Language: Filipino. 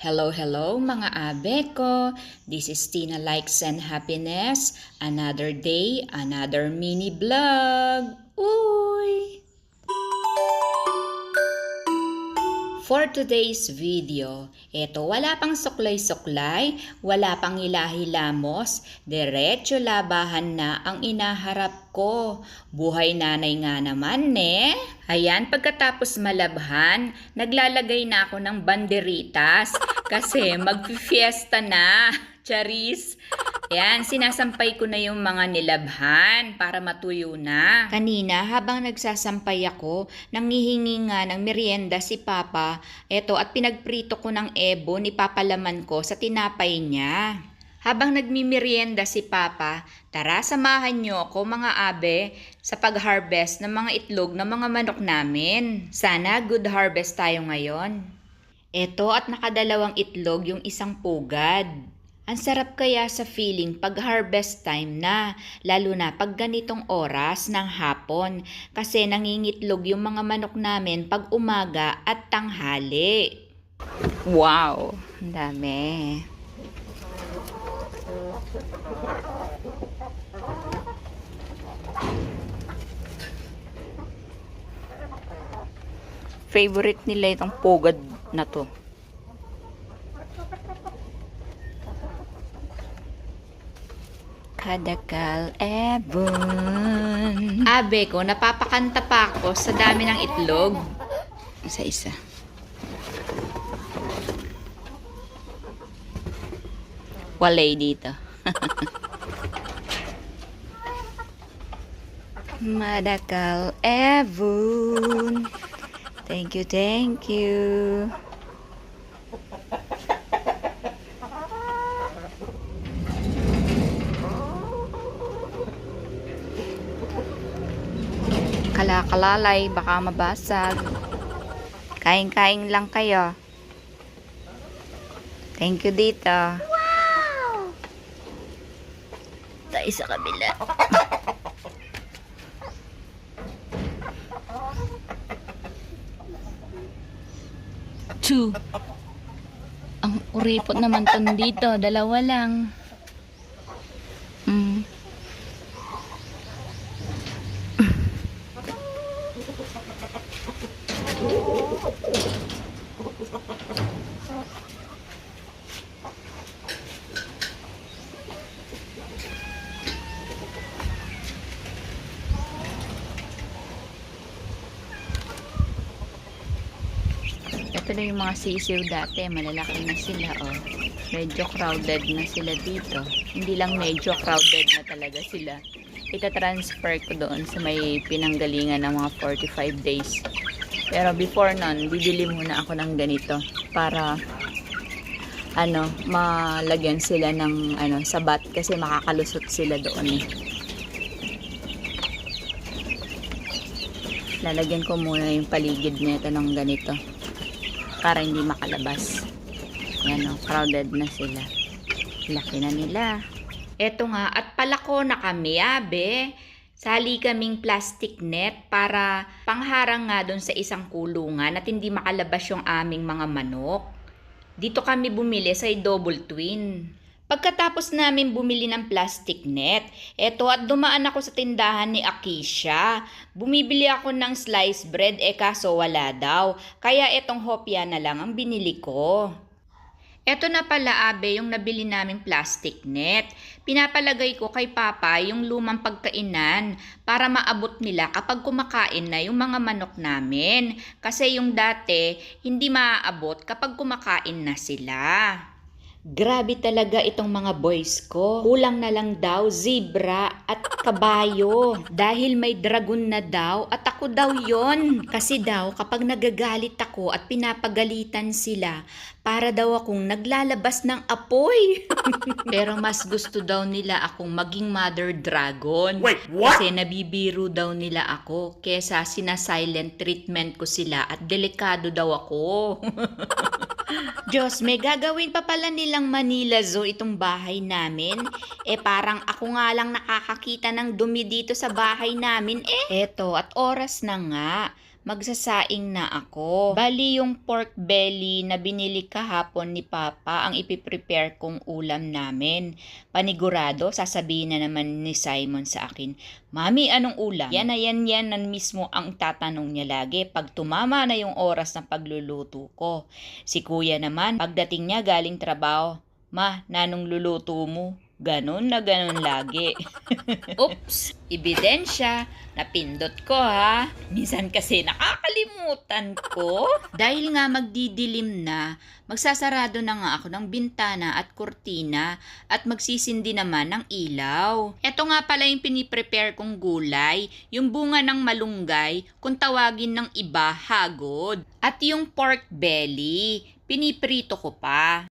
Hello mga abe ko. This is Tina Likes and Happiness. Another day, another mini vlog. Uy! For today's video, eto wala pang suklay-suklay, wala pang hilahilamos, diretso labahan na ang inaharap ko. Buhay nanay nga naman Ayan, pagkatapos malabhan, naglalagay na ako ng banderitas kasi magfi-fiesta na. Charis! Ayan, sinasampay ko na yung mga nilabhan para matuyo na. Kanina, habang nagsasampay ako, nanghihingi nga ng merienda si Papa. Eto, at pinagprito ko ng ebo ni Papa Laman ko sa tinapay niya. Habang nagmimerienda si Papa, tara samahan niyo ako mga abe sa pag-harvest ng mga itlog ng mga manok namin. Sana good harvest tayo ngayon. Eto, at nakadalawang itlog yung isang pugad. Ang sarap kaya sa feeling pag harvest time na, lalo na pag ganitong oras ng hapon kasi nangingitlog yung mga manok namin pag umaga at tanghali. Wow, ang dami. Favorite nila itong pugad na to. Kadakal ebon. Abe ko, napapakanta pa ako sa dami ng itlog. Isa-isa. Walay dito. Madakal ebon. Thank you, thank you. Kalakalalay, baka mabasag. Kain-kain lang kayo. Thank you dito. Wow! Tayo sa kabila. Two. Ang uripot naman ton dito. Dalawa lang. Ito na yung mga sisiw dati, malalaki na sila Medyo crowded na sila dito. Hindi lang medyo crowded na talaga sila. Ita-transfer ko doon sa may pinanggalingan ng mga 45 days. Pero before nun, bibili muna ako ng ganito para malagyan sila ng sabat kasi makakalusot sila doon Lalagyan ko muna yung paligid nito ng ganito para hindi makalabas. Yan crowded na sila. Laki na nila. Eto nga, at palako na kami, abe. Sali kaming plastic net para pangharang nga doon sa isang kulungan at hindi makalabas yung aming mga manok. Dito kami bumili sa Double Twin. Pagkatapos namin bumili ng plastic net, eto at dumaan ako sa tindahan ni Akisha. Bumibili ako ng sliced bread kaso wala daw. Kaya etong hopya na lang ang binili ko. Eto na pala abe yung nabili naming plastic net. Pinapalagay ko kay Papa yung lumang pagkainan para maabot nila kapag kumakain na yung mga manok namin. Kasi yung dati hindi maaabot kapag kumakain na sila. Grabe talaga itong mga boys ko. Kulang na lang daw zebra at kabayo. Dahil may dragon na daw at ako daw yon. Kasi daw kapag nagagalit ako at pinapagalitan sila, para daw akong naglalabas ng apoy. Pero mas gusto daw nila akong maging mother dragon. Wait, what? Kasi nabibiro daw nila ako kesa sina-silent treatment ko sila at delikado daw ako. Diyos, may gagawin pa pala nilang Manila Zoo itong bahay namin. Parang ako nga lang nakakakita ng dumi dito sa bahay namin Eto, at oras na nga. magsasaing na ako. Bali yung pork belly na binili kahapon ni Papa ang ipiprepare kong ulam namin. Panigurado, sasabihin na naman ni Simon sa akin, Mami, anong ulam? Yan nan mismo ang tatanong niya lagi pag tumama na yung oras ng pagluluto ko. Si Kuya naman, pagdating niya galing trabaho, Ma, nanong luluto mo? Ganon na ganon lagi. Oops! Ebidensya! Napindot ko ha. Minsan kasi nakakalimutan ko. Dahil nga magdidilim na, magsasarado na nga ako ng bintana at kurtina at magsisindi naman ng ilaw. Ito nga pala yung piniprepare kong gulay, yung bunga ng malunggay, kung tawagin ng iba, hagod. At yung pork belly, piniprito ko pa.